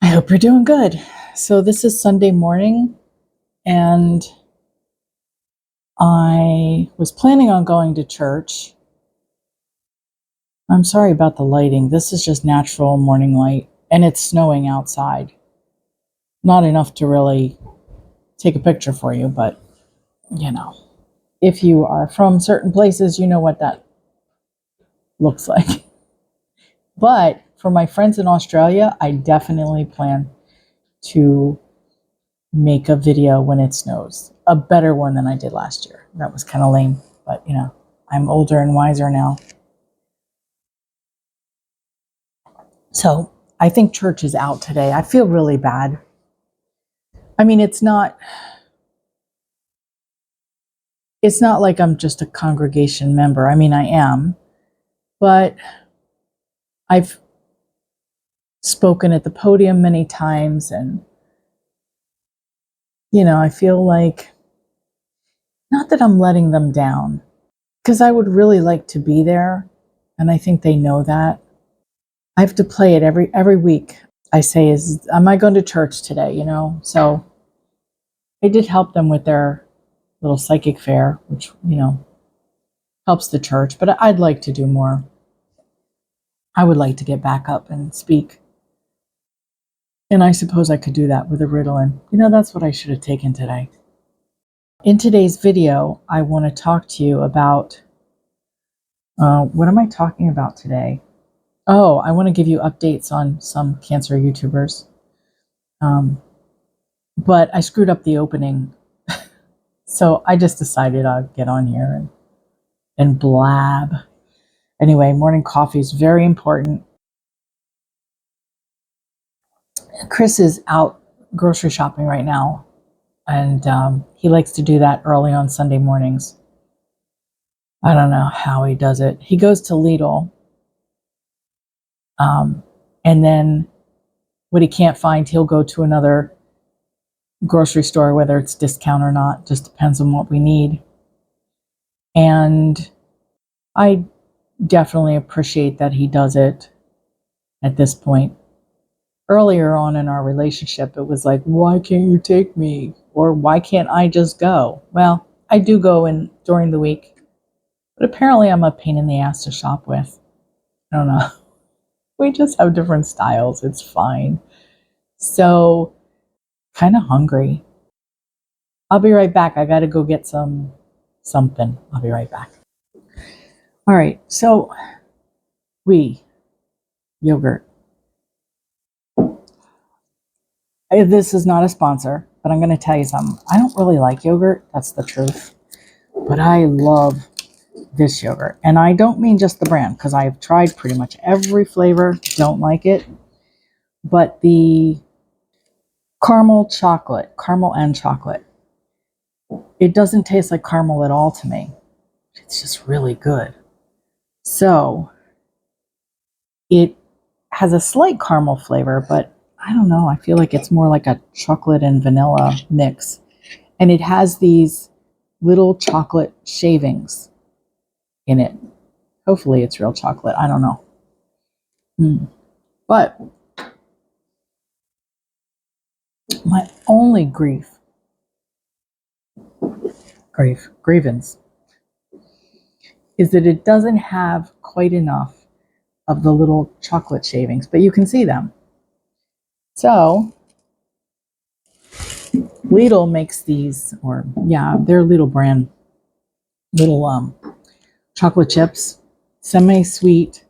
I hope you're doing good. So this is Sunday morning, and I was planning on going to church. I'm sorry about the lighting. This is just natural morning light, and it's snowing outside. Not enough to really take a picture for you, but you know, if you are from certain places, you know what that looks like. But for my friends in Australia, I definitely plan to make a video when it snows. A better one than I did last year. That was kind of lame, but you know, I'm older and wiser now. So I think church is out today. I feel really bad. I mean, it's not like I'm just a congregation member. I mean, I am, but I've spoken at the podium many times, and you know, I feel like, not that I'm letting them down, because I would really like to be there, and I think they know that. I have to play it every week. I say, am I going to church today? You know, so I did help them with their little psychic fair, which, you know, helps the church, but I'd like to do more. I would like to get back up and speak. And I suppose I could do that with a Ritalin. You know, that's what I should have taken today. In today's video, I want to talk to you about, what am I talking about today? Oh, I want to give you updates on some cancer YouTubers. But I screwed up the opening. So I just decided I'd get on here and blab. Anyway, morning coffee is very important. Chris is out grocery shopping right now, and he likes to do that early on Sunday mornings. I don't know how he does it. He goes to Lidl, and then what he can't find, he'll go to another grocery store, whether it's discount or not, just depends on what we need. And I definitely appreciate that he does it at this point. Earlier on in our relationship, it was like, why can't you take me? Or why can't I just go? Well, I do go in during the week, but apparently I'm a pain in the ass to shop with. I don't know. We just have different styles. It's fine. So, kind of hungry. I'll be right back. I got to go get something. I'll be right back. All right. So, yogurt. This is not a sponsor, but I'm going to tell you something. I don't really like yogurt. That's the truth. But I love this yogurt. And I don't mean just the brand, because I've tried pretty much every flavor. Don't like it. But the caramel and chocolate, it doesn't taste like caramel at all to me. It's just really good. So it has a slight caramel flavor, but I don't know. I feel like it's more like a chocolate and vanilla mix. And it has these little chocolate shavings in it. Hopefully it's real chocolate. I don't know. But my only grievance is that it doesn't have quite enough of the little chocolate shavings, but you can see them. So Lidl makes these, they're Lidl brand, little chocolate chips, semi-sweet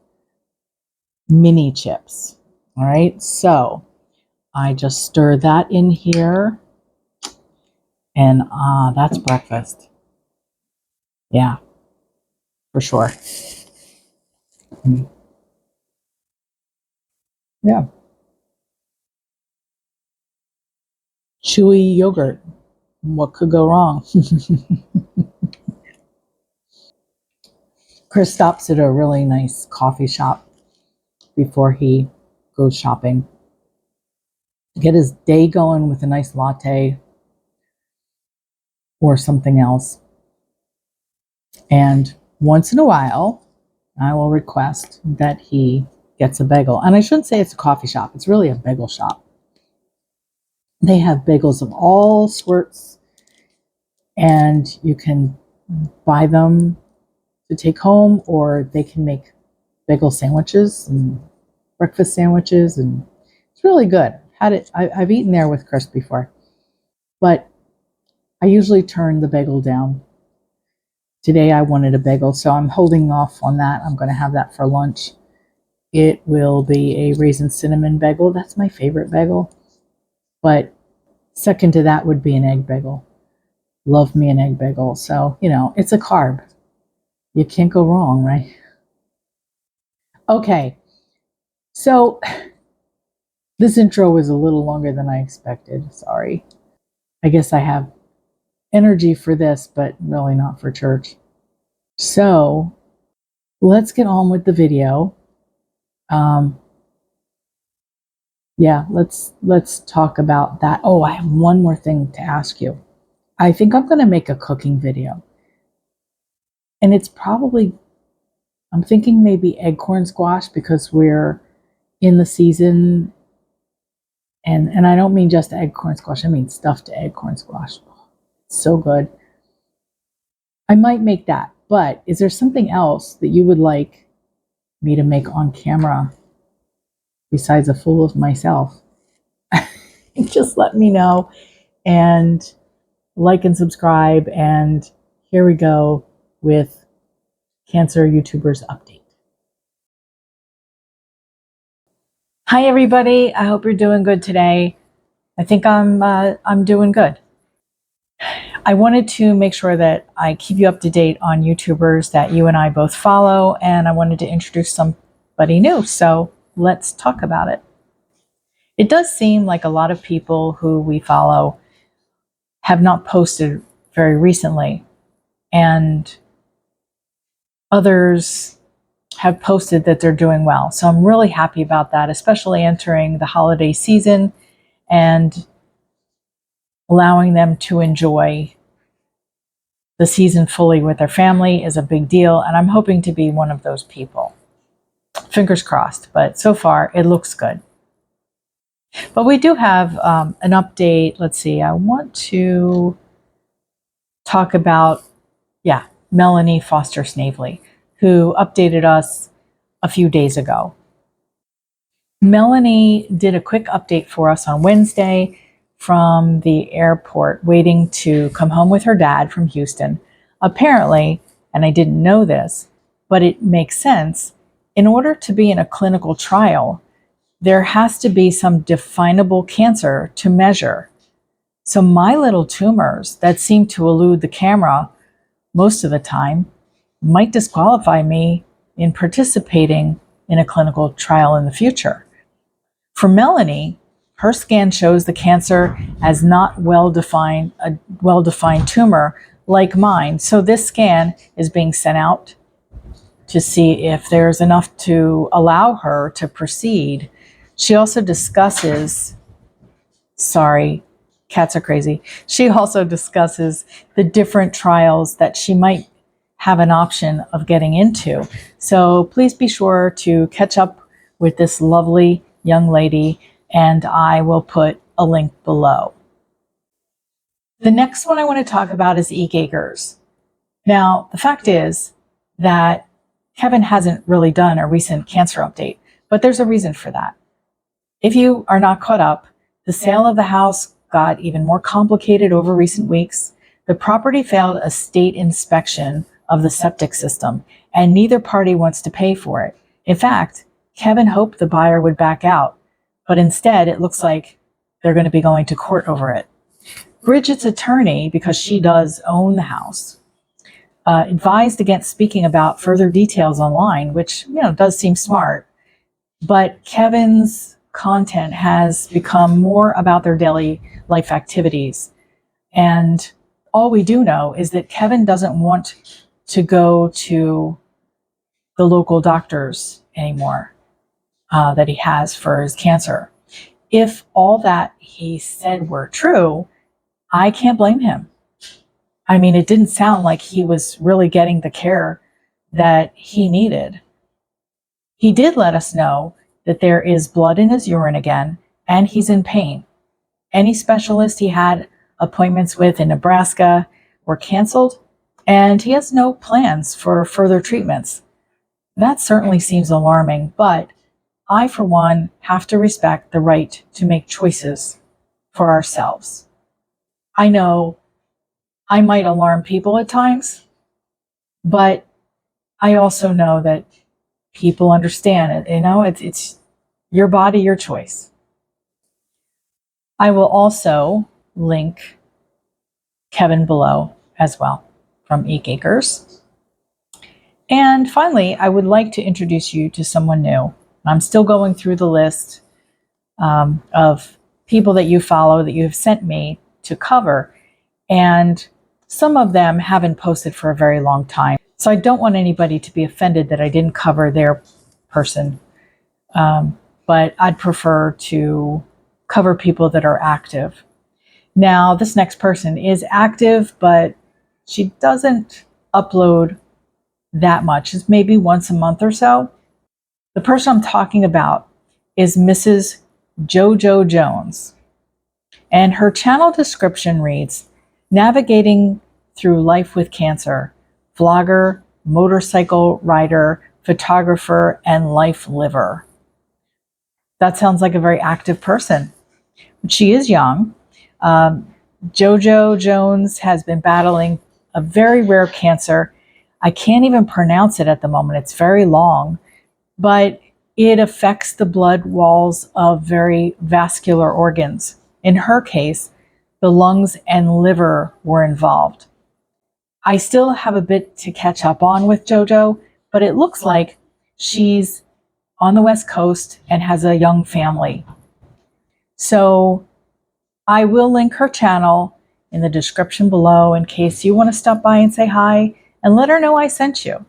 mini chips. All right, so I just stir that in here, and that's breakfast. Yeah, for sure. Yeah. Chewy yogurt. What could go wrong? Chris stops at a really nice coffee shop before he goes shopping. Get his day going with a nice latte or something else. And once in a while, I will request that he gets a bagel. And I shouldn't say it's a coffee shop. It's really a bagel shop. They have bagels of all sorts, and you can buy them to take home, or they can make bagel sandwiches and breakfast sandwiches, and it's really good. I've eaten there with Chris before, but I usually turn the bagel down. Today I wanted a bagel, so I'm holding off on that. I'm going to have that for lunch. It will be a raisin cinnamon bagel. That's my favorite bagel. But second to that would be an egg bagel. Love me an egg bagel. So, it's a carb. You can't go wrong, right? Okay. So this intro was a little longer than I expected. Sorry. I guess I have energy for this, but really not for church. So let's get on with the video. Yeah, let's talk about that. Oh, I have one more thing to ask you. I think I'm going to make a cooking video. And it's probably, I'm thinking maybe egg squash, because we're in the season. And I don't mean just egg squash. I mean stuffed egg squash. Oh, it's so good. I might make that. But is there something else that you would like me to make on camera besides a fool of myself? Just let me know, and like and subscribe. And here we go with Cancer YouTubers Update. Hi everybody, I hope you're doing good today. I think I'm doing good. I wanted to make sure that I keep you up to date on YouTubers that you and I both follow, and I wanted to introduce somebody new, so let's talk about it. It does seem like a lot of people who we follow have not posted very recently, and others have posted that they're doing well. So I'm really happy about that, especially entering the holiday season and allowing them to enjoy the season fully with their family is a big deal. And I'm hoping to be one of those people. Fingers crossed, but so far it looks good. But we do have an update. Let's see, I want to talk about, melaniefostersnavely, who updated us a few days ago. Melanie did a quick update for us on Wednesday from the airport, waiting to come home with her dad from Houston. Apparently, and I didn't know this, but it makes sense, in order to be in a clinical trial, there has to be some definable cancer to measure. So my little tumors that seem to elude the camera most of the time might disqualify me in participating in a clinical trial in the future. For Melanie, her scan shows the cancer as not a well-defined tumor like mine. So this scan is being sent out to see if there's enough to allow her to proceed. She also discusses, sorry, cats are crazy. She also discusses the different trials that she might have an option of getting into. So please be sure to catch up with this lovely young lady, and I will put a link below. The next one I want to talk about is EkeAcres. Now, the fact is that Kevin hasn't really done a recent cancer update, but there's a reason for that. If you are not caught up, the sale of the house got even more complicated over recent weeks. The property failed a state inspection of the septic system, and neither party wants to pay for it. In fact, Kevin hoped the buyer would back out, but instead it looks like they're going to be going to court over it. Bridget's attorney, because she does own the house, advised against speaking about further details online, which does seem smart. But Kevin's content has become more about their daily life activities. And all we do know is that Kevin doesn't want to go to the local doctors anymore that he has for his cancer. If all that he said were true, I can't blame him. I mean, it didn't sound like he was really getting the care that he needed. He did let us know that there is blood in his urine again, and he's in pain. Any specialist he had appointments with in Nebraska were canceled, and he has no plans for further treatments. That certainly seems alarming, but I, for one, have to respect the right to make choices for ourselves. I know I might alarm people at times, but I also know that people understand it. You know, it's your body, your choice. I will also link Kevin below as well from EkeAcres. And finally, I would like to introduce you to someone new. I'm still going through the list of people that you follow that you have sent me to cover. And some of them haven't posted for a very long time. So I don't want anybody to be offended that I didn't cover their person. But I'd prefer to cover people that are active. Now, this next person is active, but she doesn't upload that much. It's maybe once a month or so. The person I'm talking about is MrsJoJoJones. And her channel description reads, navigating through life with cancer, vlogger, motorcycle rider, photographer, and life liver. That sounds like a very active person. She is young. JoJo Jones has been battling a very rare cancer. I can't even pronounce it at the moment. It's very long, but it affects the blood walls of very vascular organs. In her case, the lungs and liver were involved. I still have a bit to catch up on with JoJo, but it looks like she's on the West Coast and has a young family. So I will link her channel in the description below in case you want to stop by and say hi and let her know I sent you.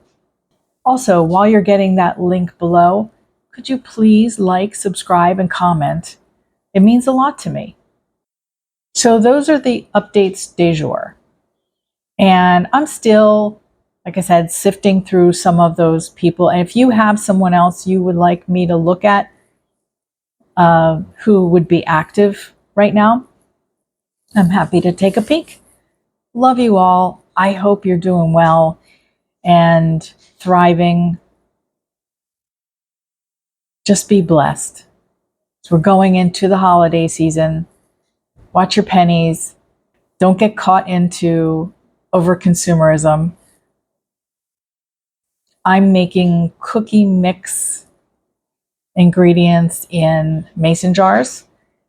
Also, while you're getting that link below, could you please like, subscribe, and comment? It means a lot to me. So those are the updates du jour. And I'm still, like I said, sifting through some of those people. And if you have someone else you would like me to look at who would be active right now, I'm happy to take a peek. Love you all. I hope you're doing well and thriving. Just be blessed. So we're going into the holiday season. Watch your pennies. Don't get caught into over-consumerism. I'm making cookie mix ingredients in mason jars,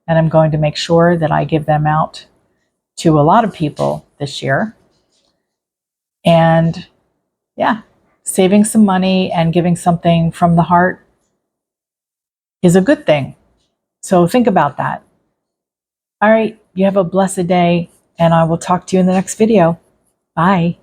and I'm going to make sure that I give them out to a lot of people this year. And yeah, saving some money and giving something from the heart is a good thing. So think about that. All right, you have a blessed day, and I will talk to you in the next video. Bye.